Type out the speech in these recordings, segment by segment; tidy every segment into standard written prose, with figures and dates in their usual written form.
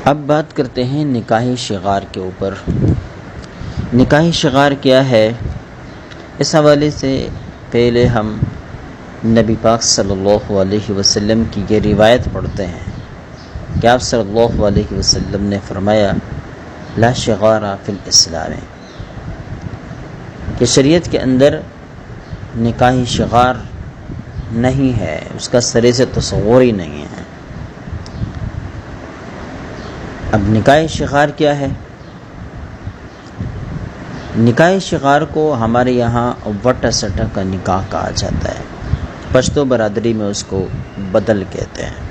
اب بات کرتے ہیں نکاح شغار کے اوپر۔ نکاح شغار کیا ہے؟ اس حوالے سے پہلے ہم نبی پاک صلی اللہ علیہ وسلم کی یہ روایت پڑھتے ہیں کہ آپ صلی اللہ علیہ وسلم نے فرمایا لا شغار فی الاسلام، کہ شریعت کے اندر نکاح شغار نہیں ہے، اس کا سرے سے تصور ہی نہیں ہے۔ اب نکاح شغار کیا ہے؟ نکاح شغار کو ہمارے یہاں وٹا سٹا کا نکاح کہا جاتا ہے، پشتو برادری میں اس کو بدل کہتے ہیں۔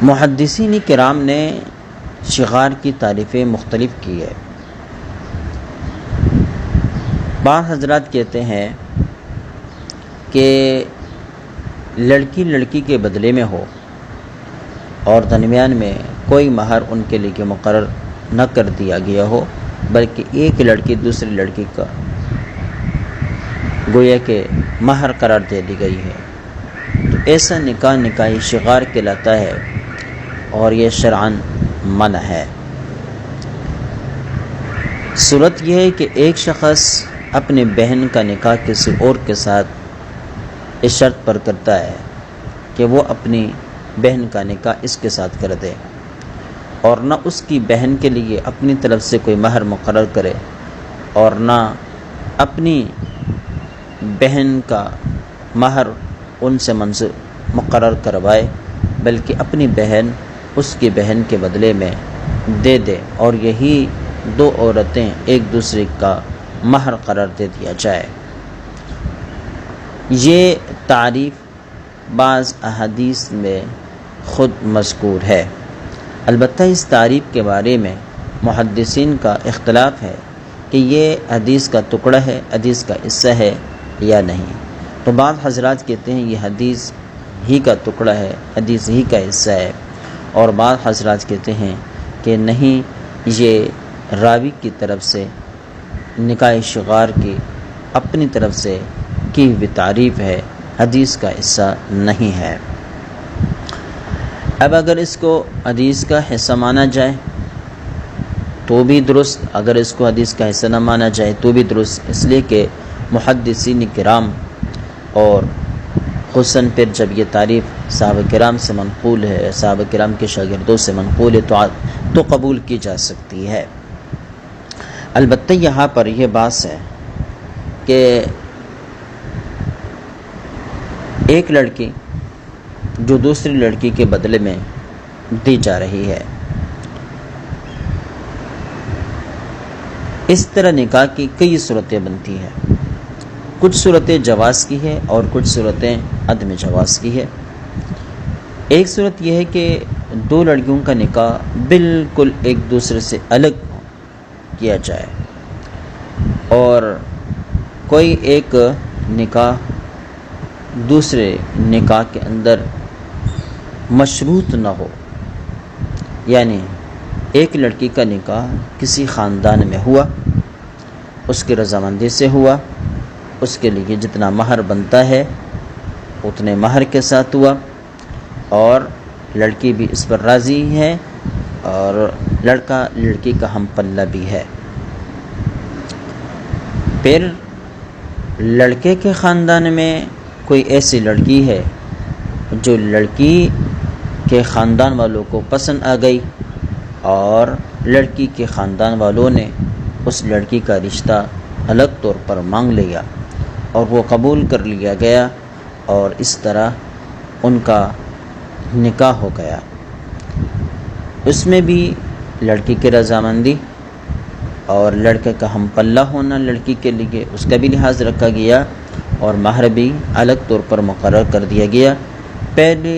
محدثین کرام نے شغار کی تعریفیں مختلف کی ہے۔ بعض حضرات کہتے ہیں کہ لڑکی لڑکی کے بدلے میں ہو اور درمیان میں کوئی مہر ان کے لیے مقرر نہ کر دیا گیا ہو، بلکہ ایک لڑکی دوسری لڑکی کا گویا کہ مہر قرار دے دی گئی ہے، تو ایسا نکاح نکاح شغار کہلاتا ہے اور یہ شرعاً منع ہے۔ صورت یہ ہے کہ ایک شخص اپنے بہن کا نکاح کسی اور کے ساتھ اس شرط پر کرتا ہے کہ وہ اپنی بہن کا نکاح اس کے ساتھ کر دے، اور نہ اس کی بہن کے لیے اپنی طرف سے کوئی مہر مقرر کرے اور نہ اپنی بہن کا مہر ان سے مقرر کروائے، بلکہ اپنی بہن اس کی بہن کے بدلے میں دے دے، اور یہی دو عورتیں ایک دوسرے کا مہر قرار دے دیا جائے۔ یہ تعریف بعض احادیث میں خود مذکور ہے، البتہ اس تعریف کے بارے میں محدثین کا اختلاف ہے کہ یہ حدیث کا ٹکڑا ہے، حدیث کا حصہ ہے یا نہیں۔ تو بعض حضرات کہتے ہیں یہ حدیث ہی کا ٹکڑا ہے، حدیث ہی کا حصہ ہے، اور بعض حضرات کہتے ہیں کہ نہیں، یہ راوی کی طرف سے نکاح شغار کی اپنی طرف سے کی ہوئی تعریف ہے، حدیث کا حصہ نہیں ہے۔ اب اگر اس کو حدیث کا حصہ مانا جائے تو بھی درست، اگر اس کو حدیث کا حصہ نہ مانا جائے تو بھی درست، اس لیے کہ محدثین کرام اور خصوصاً پھر جب یہ تعریف صحابہ کرام سے منقول ہے، صحابہ کرام کے شاگردوں سے منقول ہے تو قبول کی جا سکتی ہے۔ البتہ یہاں پر یہ بات ہے کہ ایک لڑکی جو دوسری لڑکی کے بدلے میں دی جا رہی ہے، اس طرح نکاح کی کئی صورتیں بنتی ہیں، کچھ صورتیں جواز کی ہے اور کچھ صورتیں عدم جواز کی ہے۔ ایک صورت یہ ہے کہ دو لڑکیوں کا نکاح بالکل ایک دوسرے سے الگ کیا جائے اور کوئی ایک نکاح دوسرے نکاح کے اندر مشروط نہ ہو، یعنی ایک لڑکی کا نکاح کسی خاندان میں ہوا، اس کی رضامندی سے ہوا، اس کے لیے جتنا مہر بنتا ہے اتنے مہر کے ساتھ ہوا، اور لڑکی بھی اس پر راضی ہے اور لڑکا لڑکی کا ہم پلہ بھی ہے۔ پھر لڑکے کے خاندان میں کوئی ایسی لڑکی ہے جو لڑکی کے خاندان والوں کو پسند آ گئی اور لڑکی کے خاندان والوں نے اس لڑکی کا رشتہ الگ طور پر مانگ لیا اور وہ قبول کر لیا گیا، اور اس طرح ان کا نکاح ہو گیا۔ اس میں بھی لڑکی کی رضامندی اور لڑکے کا ہم پلہ ہونا لڑکی کے لیے، اس کا بھی لحاظ رکھا گیا اور مہر بھی الگ طور پر مقرر کر دیا گیا۔ پہلے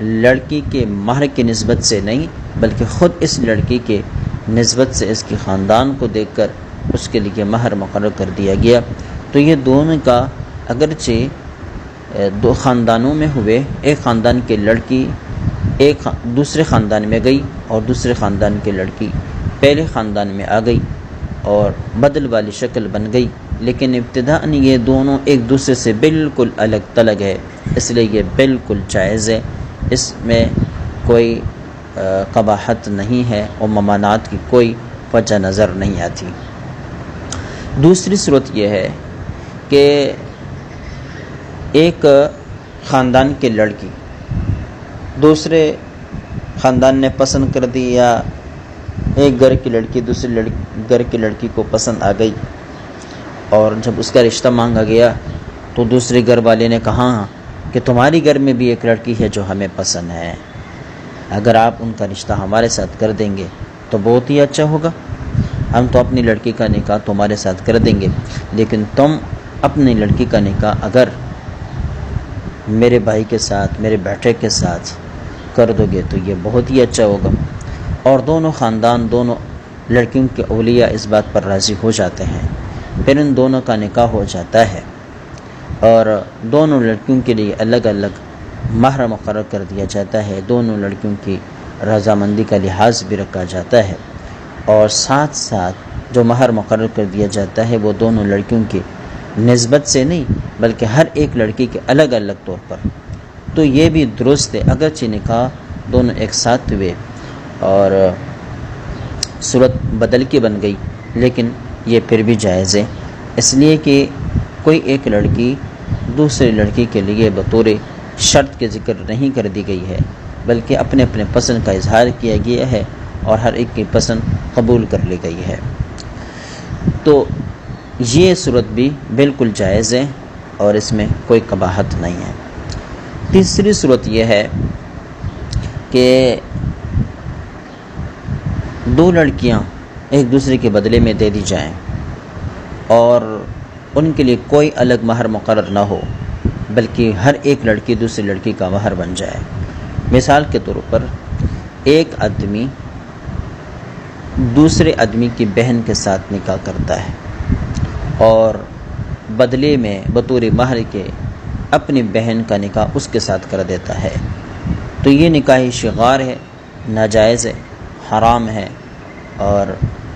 لڑکی کے مہر کی نسبت سے نہیں، بلکہ خود اس لڑکی کے نسبت سے اس کے خاندان کو دیکھ کر اس کے لیے مہر مقرر کر دیا گیا۔ تو یہ دونوں کا اگرچہ دو خاندانوں میں ہوئے، ایک خاندان کی لڑکی ایک دوسرے خاندان میں گئی اور دوسرے خاندان کی لڑکی پہلے خاندان میں آ گئی اور بدل والی شکل بن گئی، لیکن ابتداءً یہ دونوں ایک دوسرے سے بالکل الگ تلگ ہے، اس لیے یہ بالکل جائز ہے اس میں کوئی قباحت نہیں ہے اور ممانعت کی کوئی وجہ نظر نہیں آتی۔ دوسری صورت یہ ہے کہ ایک خاندان کی لڑکی دوسرے خاندان نے پسند کر دی، یا ایک گھر کی لڑکی دوسرے گھر کی لڑکی کو پسند آ گئی، اور جب اس کا رشتہ مانگا گیا تو دوسرے گھر والے نے کہا کہ تمہاری گھر میں بھی ایک لڑکی ہے جو ہمیں پسند ہے، اگر آپ ان کا رشتہ ہمارے ساتھ کر دیں گے تو بہت ہی اچھا ہوگا، ہم تو اپنی لڑکی کا نکاح تمہارے ساتھ کر دیں گے، لیکن تم اپنی لڑکی کا نکاح اگر میرے بھائی کے ساتھ، میرے بیٹے کے ساتھ کر دو گے تو یہ بہت ہی اچھا ہوگا۔ اور دونوں خاندان، دونوں لڑکیوں کے اولیاء اس بات پر راضی ہو جاتے ہیں، پھر ان دونوں کا نکاح ہو جاتا ہے، اور دونوں لڑکیوں کے لیے الگ الگ مہر مقرر کر دیا جاتا ہے، دونوں لڑکیوں کی رضامندی کا لحاظ بھی رکھا جاتا ہے، اور ساتھ ساتھ جو مہر مقرر کر دیا جاتا ہے وہ دونوں لڑکیوں کی نسبت سے نہیں بلکہ ہر ایک لڑکی کے الگ الگ طور پر۔ تو یہ بھی درست ہے، اگرچہ نکاح دونوں ایک ساتھ ہوئے اور صورت بدل کے بن گئی، لیکن یہ پھر بھی جائز ہے، اس لیے کہ کوئی ایک لڑکی دوسری لڑکی کے لیے بطور شرط کے ذکر نہیں کر دی گئی ہے، بلکہ اپنے اپنے پسند کا اظہار کیا گیا ہے اور ہر ایک کی پسند قبول کر لی گئی ہے۔ تو یہ صورت بھی بالکل جائز ہے اور اس میں کوئی قباحت نہیں ہے۔ تیسری صورت یہ ہے کہ دو لڑکیاں ایک دوسرے کے بدلے میں دے دی جائیں اور ان کے لیے کوئی الگ مہر مقرر نہ ہو، بلکہ ہر ایک لڑکی دوسری لڑکی کا مہر بن جائے۔ مثال کے طور پر ایک آدمی دوسرے آدمی کی بہن کے ساتھ نکاح کرتا ہے اور بدلے میں بطور مہر کے اپنی بہن کا نکاح اس کے ساتھ کر دیتا ہے، تو یہ نکاح شغار ہے، ناجائز ہے، حرام ہے، اور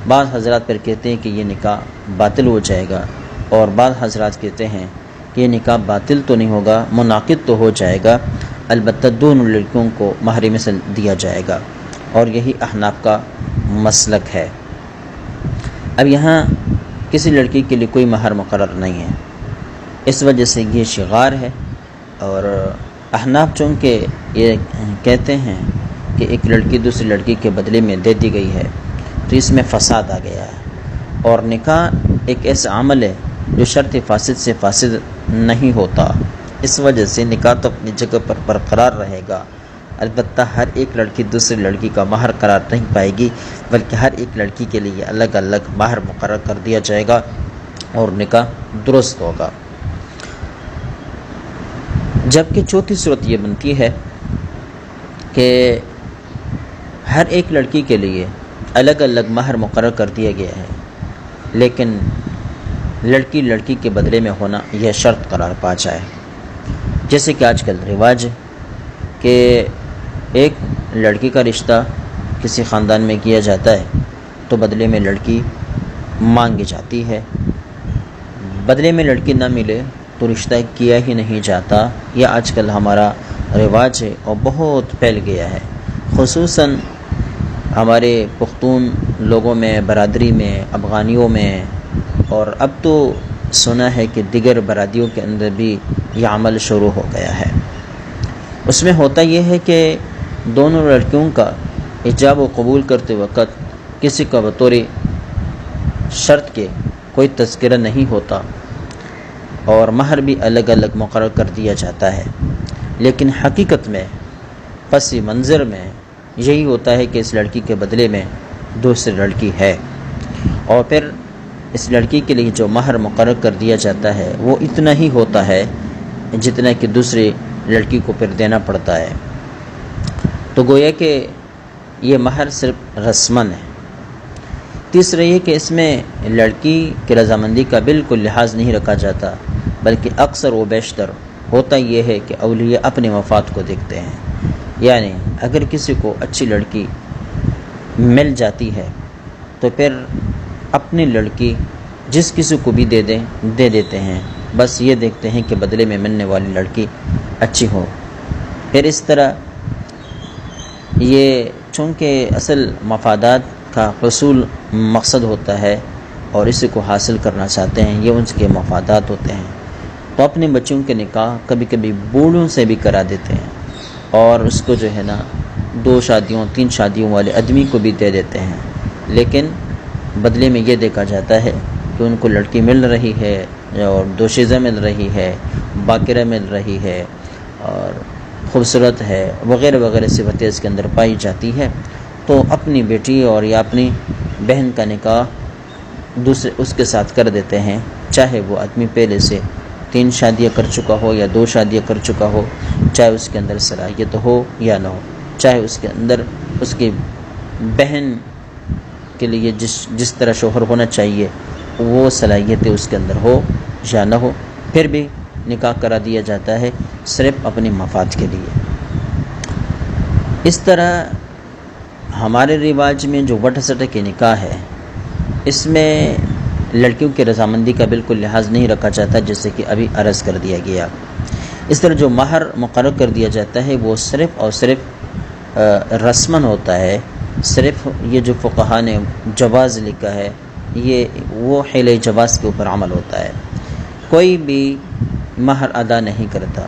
بعض حضرات پر کہتے ہیں کہ یہ نکاح باطل ہو جائے گا، اور بعض حضرات کہتے ہیں کہ یہ نکاح باطل تو نہیں ہوگا، منعقد تو ہو جائے گا، البتہ دونوں لڑکیوں کو مہر مثل دیا جائے گا، اور یہی احناف کا مسلک ہے۔ اب یہاں کسی لڑکی کے لیے کوئی مہر مقرر نہیں ہے، اس وجہ سے یہ شغار ہے، اور احناف چونکہ یہ کہتے ہیں کہ ایک لڑکی دوسری لڑکی کے بدلے میں دے دی گئی ہے تو اس میں فساد آ گیا ہے، اور نکاح ایک ایسا عمل ہے جو شرط فاسد سے فاسد نہیں ہوتا، اس وجہ سے نکاح تو اپنی جگہ پر برقرار رہے گا، البتہ ہر ایک لڑکی دوسری لڑکی کا مہر قرار نہیں پائے گی، بلکہ ہر ایک لڑکی کے لیے الگ الگ مہر مقرر کر دیا جائے گا اور نکاح درست ہوگا۔ جبکہ چوتھی صورت یہ بنتی ہے کہ ہر ایک لڑکی کے لیے الگ الگ مہر مقرر کر دیا گیا ہے، لیکن لڑکی لڑکی کے بدلے میں ہونا یہ شرط قرار پا جائے، جیسے کہ آج کل رواج ہے کہ ایک لڑکی کا رشتہ کسی خاندان میں کیا جاتا ہے تو بدلے میں لڑکی مانگی جاتی ہے، بدلے میں لڑکی نہ ملے تو رشتہ کیا ہی نہیں جاتا۔ یہ آج کل ہمارا رواج ہے اور بہت پھیل گیا ہے، خصوصاً ہمارے پختون لوگوں میں، برادری میں، افغانیوں میں، اور اب تو سنا ہے کہ دیگر برادریوں کے اندر بھی یہ عمل شروع ہو گیا ہے۔ اس میں ہوتا یہ ہے کہ دونوں لڑکیوں کا ایجاب و قبول کرتے وقت کسی کا بطور شرط کے کوئی تذکرہ نہیں ہوتا اور مہر بھی الگ الگ مقرر کر دیا جاتا ہے، لیکن حقیقت میں پس منظر میں یہی ہوتا ہے کہ اس لڑکی کے بدلے میں دوسری لڑکی ہے، اور پھر اس لڑکی کے لیے جو مہر مقرر کر دیا جاتا ہے وہ اتنا ہی ہوتا ہے جتنا کہ دوسری لڑکی کو پھر دینا پڑتا ہے، تو گویا کہ یہ مہر صرف رسماً ہے۔ تیسرا یہ کہ اس میں لڑکی کی رضامندی کا بالکل لحاظ نہیں رکھا جاتا، بلکہ اکثر و بیشتر ہوتا یہ ہے کہ اولیاء اپنے مفاد کو دیکھتے ہیں، یعنی اگر کسی کو اچھی لڑکی مل جاتی ہے تو پھر اپنی لڑکی جس کسی کو بھی دے دیتے ہیں، بس یہ دیکھتے ہیں کہ بدلے میں ملنے والی لڑکی اچھی ہو، پھر اس طرح یہ چونکہ اصل مفادات کا حصول مقصد ہوتا ہے اور اسی کو حاصل کرنا چاہتے ہیں، یہ ان کے مفادات ہوتے ہیں، تو اپنے بچوں کے نکاح کبھی کبھی بوڑھوں سے بھی کرا دیتے ہیں اور اس کو جو ہے نا 2 شادیوں 3 شادیوں والے آدمی کو بھی دے دیتے ہیں، لیکن بدلے میں یہ دیکھا جاتا ہے کہ ان کو لڑکی مل رہی ہے اور دوشیزہ مل رہی ہے، باکرہ مل رہی ہے اور خوبصورت ہے وغیرہ وغیرہ صفتیں اس کے اندر پائی جاتی ہے، تو اپنی بیٹی اور یا اپنی بہن کا نکاح دوسرے اس کے ساتھ کر دیتے ہیں، چاہے وہ آدمی پہلے سے 3 شادیاں کر چکا ہو یا 2 شادیاں کر چکا ہو، چاہے اس کے اندر صلاحیت ہو یا نہ ہو، چاہے اس کے اندر اس کی بہن کے لیے جس طرح شوہر ہونا چاہیے وہ صلاحیتیں اس کے اندر ہو یا نہ ہو، پھر بھی نکاح کرا دیا جاتا ہے صرف اپنے مفاد کے لیے۔ اس طرح ہمارے رواج میں جو وٹ سٹ کے نکاح ہے، اس میں لڑکیوں کی رضامندی کا بالکل لحاظ نہیں رکھا جاتا، جیسے کہ ابھی عرض کر دیا گیا۔ اس طرح جو مہر مقرر کر دیا جاتا ہے وہ صرف اور صرف رسماً ہوتا ہے، صرف یہ جو فقہاء نے جواز لکھا ہے یہ وہ حیلِ جواز کے اوپر عمل ہوتا ہے، کوئی بھی مہر ادا نہیں کرتا،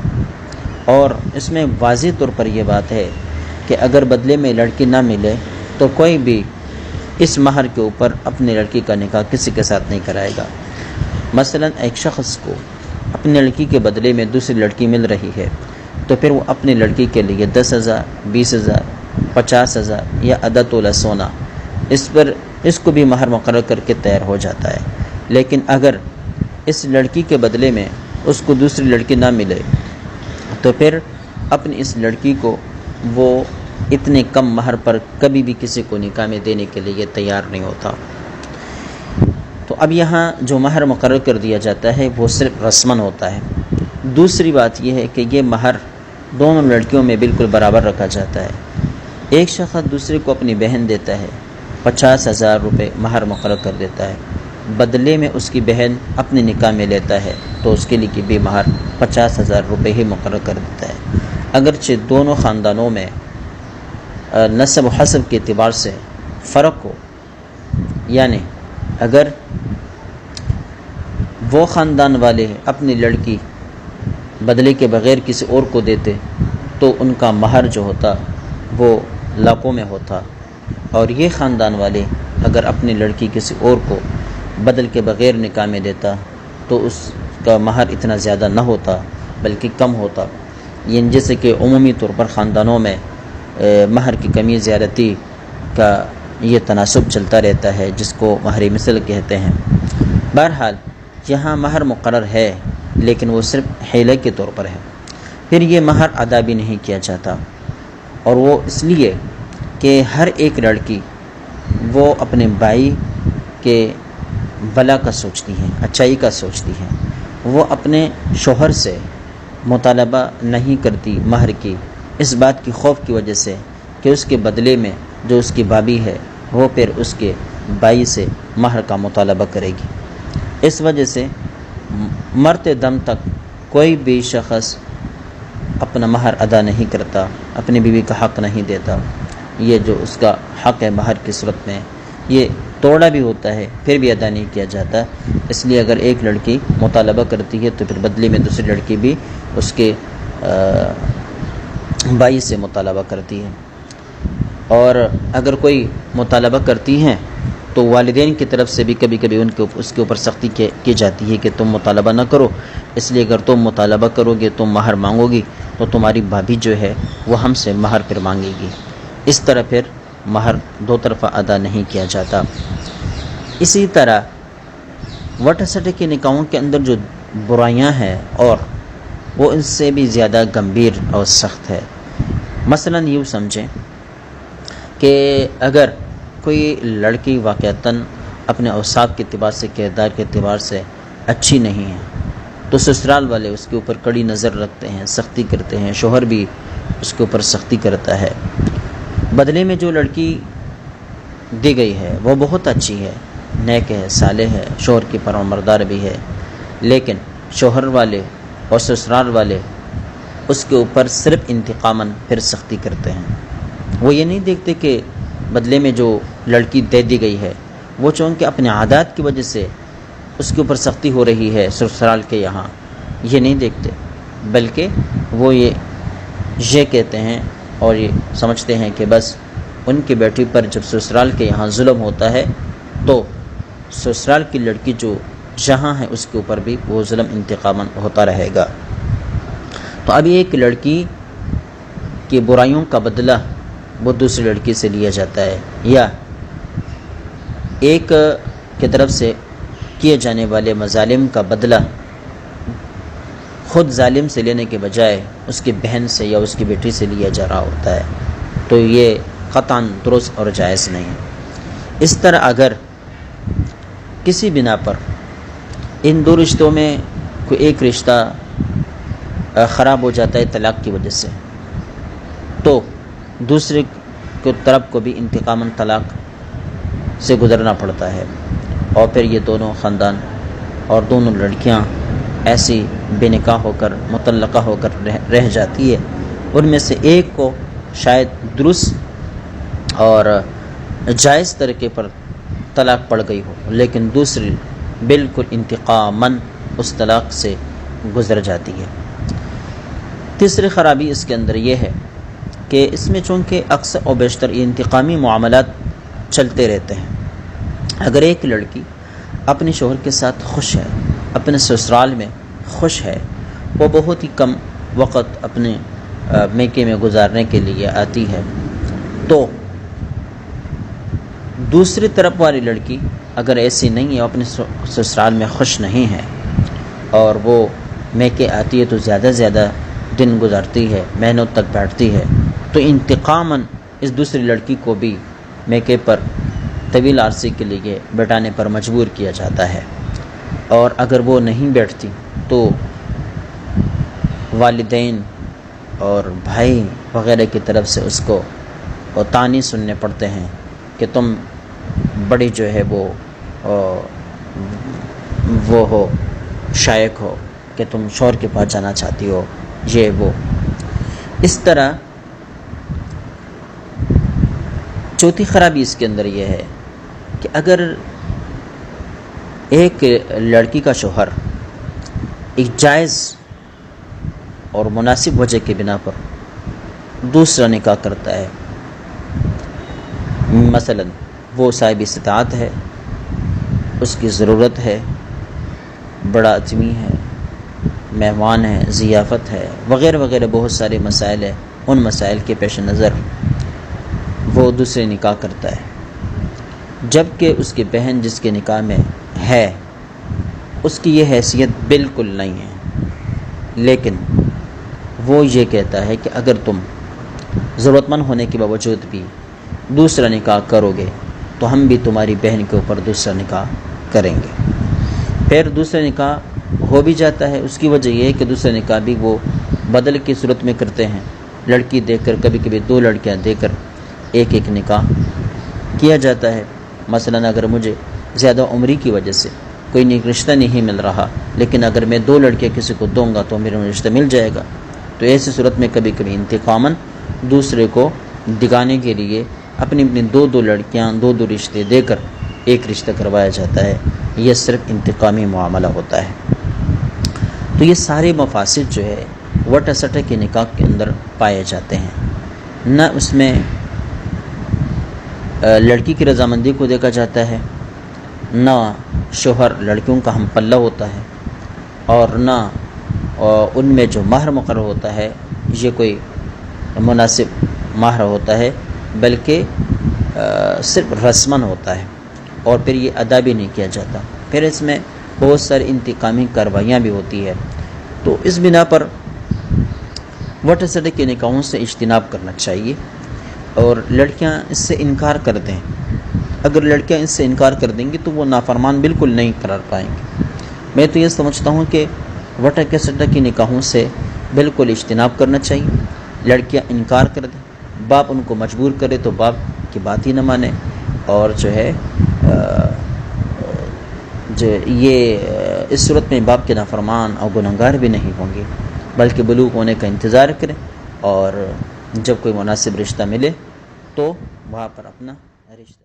اور اس میں واضح طور پر یہ بات ہے کہ اگر بدلے میں لڑکی نہ ملے تو کوئی بھی اس مہر کے اوپر اپنی لڑکی کا نکاح کسی کے ساتھ نہیں کرائے گا۔ مثلا ایک شخص کو اپنی لڑکی کے بدلے میں دوسری لڑکی مل رہی ہے تو پھر وہ اپنی لڑکی کے لیے 10,000 20,000 50,000 یا آدھا تولہ سونا اس کو بھی مہر مقرر کر کے تیار ہو جاتا ہے، لیکن اگر اس لڑکی کے بدلے میں اس کو دوسری لڑکی نہ ملے تو پھر اپنی اس لڑکی کو وہ اتنے کم مہر پر کبھی بھی کسی کو نکاح میں دینے کے لیے تیار نہیں ہوتا۔ تو اب یہاں جو مہر مقرر کر دیا جاتا ہے وہ صرف رسماً ہوتا ہے۔ دوسری بات یہ ہے کہ یہ مہر دونوں لڑکیوں میں بالکل برابر رکھا جاتا ہے۔ ایک شخص دوسرے کو اپنی بہن دیتا ہے، 50,000 روپے مہر مقرر کر دیتا ہے، بدلے میں اس کی بہن اپنے نکاح میں لیتا ہے تو اس کے لیے بھی مہر 50,000 روپے ہی مقرر کر دیتا ہے، اگرچہ دونوں خاندانوں میں نسب و حسب کے اعتبار سے فرق ہو، یعنی اگر وہ خاندان والے اپنی لڑکی بدلے کے بغیر کسی اور کو دیتے تو ان کا مہر جو ہوتا وہ لاکھوں میں ہوتا، اور یہ خاندان والے اگر اپنی لڑکی کسی اور کو بدل کے بغیر نکاح میں دیتا تو اس کا مہر اتنا زیادہ نہ ہوتا بلکہ کم ہوتا، یعنی جیسے کہ عمومی طور پر خاندانوں میں مہر کی کمی زیادتی کا یہ تناسب چلتا رہتا ہے جس کو مہر مثل کہتے ہیں۔ بہرحال یہاں مہر مقرر ہے لیکن وہ صرف حیلہ کے طور پر ہے، پھر یہ مہر ادا بھی نہیں کیا جاتا، اور وہ اس لیے کہ ہر ایک لڑکی وہ اپنے بھائی کے بھلا کا سوچتی ہیں، اچھائی کا سوچتی ہیں، وہ اپنے شوہر سے مطالبہ نہیں کرتی مہر کی، اس بات کی خوف کی وجہ سے کہ اس کے بدلے میں جو اس کی بھابھی ہے وہ پھر اس کے بھائی سے مہر کا مطالبہ کرے گی۔ اس وجہ سے مرتے دم تک کوئی بھی شخص اپنا مہر ادا نہیں کرتا، اپنی بیوی کا حق نہیں دیتا، یہ جو اس کا حق ہے مہر کی صورت میں یہ توڑا بھی ہوتا ہے پھر بھی ادا نہیں کیا جاتا، اس لیے اگر ایک لڑکی مطالبہ کرتی ہے تو پھر بدلے میں دوسری لڑکی بھی اس کے بھائی سے مطالبہ کرتی ہے، اور اگر کوئی مطالبہ کرتی ہیں تو والدین کی طرف سے بھی کبھی کبھی اس کے اوپر سختی کی جاتی ہے کہ تم مطالبہ نہ کرو، اس لیے اگر تم مطالبہ کرو گے تم مہر مانگو گی تو تمہاری بھابھی جو ہے وہ ہم سے مہر پھر مانگے گی، اس طرح پھر مہر دو طرفہ ادا نہیں کیا جاتا۔ اسی طرح وٹ سٹ کے نکاحوں کے اندر جو برائیاں ہیں اور وہ ان سے بھی زیادہ گمبھیر اور سخت ہے۔ مثلا یوں سمجھیں کہ اگر کوئی لڑکی واقعتاً اپنے اوصاف کے اعتبار سے کردار کے اعتبار سے اچھی نہیں ہے تو سسرال والے اس کے اوپر کڑی نظر رکھتے ہیں، سختی کرتے ہیں، شوہر بھی اس کے اوپر سختی کرتا ہے۔ بدلے میں جو لڑکی دی گئی ہے وہ بہت اچھی ہے، نیک ہے، صالح ہے، شوہر کی فرمانبردار بھی ہے، لیکن شوہر والے اور سسرال والے اس کے اوپر صرف انتقاماً پھر سختی کرتے ہیں، وہ یہ نہیں دیکھتے کہ بدلے میں جو لڑکی دے دی گئی ہے وہ چونکہ اپنے عادات کی وجہ سے اس کے اوپر سختی ہو رہی ہے سسرال کے یہاں، یہ نہیں دیکھتے، بلکہ وہ یہ کہتے ہیں اور یہ سمجھتے ہیں کہ بس ان کی بیٹی پر جب سسرال کے یہاں ظلم ہوتا ہے تو سسرال کی لڑکی جو جہاں ہے اس کے اوپر بھی وہ ظلم انتقاماً ہوتا رہے گا۔ تو ابھی ایک لڑکی کی برائیوں کا بدلہ وہ دوسری لڑکی سے لیا جاتا ہے، یا ایک کی طرف سے کیے جانے والے مظالم کا بدلہ خود ظالم سے لینے کے بجائے اس کی بہن سے یا اس کی بیٹی سے لیا جا رہا ہوتا ہے، تو یہ قطعاً درست اور جائز نہیں ہے۔ اس طرح اگر کسی بنا پر ان دو رشتوں میں کوئی ایک رشتہ خراب ہو جاتا ہے طلاق کی وجہ سے، تو دوسرے کی طرف کو بھی انتقاماً طلاق سے گزرنا پڑتا ہے، اور پھر یہ دونوں خاندان اور دونوں لڑکیاں ایسی بے نکاح ہو کر مطلقہ ہو کر رہ جاتی ہے۔ ان میں سے ایک کو شاید درست اور جائز طریقے پر طلاق پڑ گئی ہو، لیکن دوسری بالکل انتقاماً اس طلاق سے گزر جاتی ہے۔ تیسری خرابی اس کے اندر یہ ہے کہ اس میں چونکہ اکثر و بیشتر یہ انتقامی معاملات چلتے رہتے ہیں۔ اگر ایک لڑکی اپنے شوہر کے ساتھ خوش ہے، اپنے سسرال میں خوش ہے، وہ بہت ہی کم وقت اپنے میکے میں گزارنے کے لیے آتی ہے، تو دوسری طرف والی لڑکی اگر ایسی نہیں ہے، اپنے سسرال میں خوش نہیں ہے اور وہ میکے آتی ہے تو زیادہ سے زیادہ دن گزارتی ہے، مہینوں تک بیٹھتی ہے، تو انتقاماً اس دوسری لڑکی کو بھی میکے پر طویل عرصے کے لیے بیٹھانے پر مجبور کیا جاتا ہے، اور اگر وہ نہیں بیٹھتی تو والدین اور بھائی وغیرہ کی طرف سے اس کو طعنے سننے پڑتے ہیں کہ تم بڑی جو ہے وہ ہو شائق ہو کہ تم شوہر کے پاس جانا چاہتی ہو، یہ وہ۔ اس طرح چوتھی خرابی اس کے اندر یہ ہے کہ اگر ایک لڑکی کا شوہر ایک جائز اور مناسب وجہ کے بنا پر دوسرا نکاح کرتا ہے، مثلا وہ صاحب استطاعت ہے، اس کی ضرورت ہے، بڑا آدمی ہے، مہمان ہے، ضیافت ہے، وغیرہ وغیرہ بہت سارے مسائل ہیں، ان مسائل کے پیش نظر وہ دوسرے نکاح کرتا ہے، جبکہ اس کی بہن جس کے نکاح میں ہے اس کی یہ حیثیت بالکل نہیں ہے، لیکن وہ یہ کہتا ہے کہ اگر تم ضرورت مند ہونے کے باوجود بھی دوسرا نکاح کرو گے تو ہم بھی تمہاری بہن کے اوپر دوسرا نکاح کریں گے۔ پھر دوسرا نکاح ہو بھی جاتا ہے، اس کی وجہ یہ ہے کہ دوسرا نکاح بھی وہ بدل کی صورت میں کرتے ہیں، لڑکی دے کر، کبھی کبھی دو لڑکیاں دے کر ایک ایک نکاح کیا جاتا ہے۔ مثلا اگر مجھے زیادہ عمری کی وجہ سے کوئی رشتہ نہیں مل رہا، لیکن اگر میں دو لڑکیاں کسی کو دوں گا تو میرا رشتہ مل جائے گا، تو ایسی صورت میں کبھی کبھی انتقاماً دوسرے کو دکھانے کے لیے اپنی دو لڑکیاں دو رشتے دے کر ایک رشتہ کروایا جاتا ہے۔ یہ صرف انتقامی معاملہ ہوتا ہے۔ تو یہ سارے مفاسد جو ہے وٹا سٹا کے نکاح کے اندر پائے جاتے ہیں، نہ اس میں لڑکی کی رضامندی کو دیکھا جاتا ہے، نہ شوہر لڑکیوں کا ہم پلہ ہوتا ہے، اور نہ ان میں جو مہر مقرر ہوتا ہے یہ کوئی مناسب مہر ہوتا ہے، بلکہ صرف رسماً ہوتا ہے، اور پھر یہ ادا بھی نہیں کیا جاتا۔ پھر اس میں بہت ساری انتقامی کارروائیاں بھی ہوتی ہے۔ تو اس بنا پر وٹا سٹے کے نکاحوں سے اجتناب کرنا چاہیے، اور لڑکیاں اس سے انکار کر دیں۔ اگر لڑکیاں اس سے انکار کر دیں گی تو وہ نافرمان بالکل نہیں قرار پائیں گے۔ میں تو یہ سمجھتا ہوں کہ وٹا سٹے کے نکاحوں سے بالکل اجتناب کرنا چاہیے۔ لڑکیاں انکار کر دیں، باپ ان کو مجبور کرے تو باپ کی بات ہی نہ مانے، اور جو ہے اس صورت میں باپ کے نافرمان اور گنہگار بھی نہیں ہوں گے، بلکہ بلوغ ہونے کا انتظار کریں، اور جب کوئی مناسب رشتہ ملے تو وہاں پر اپنا رشتہ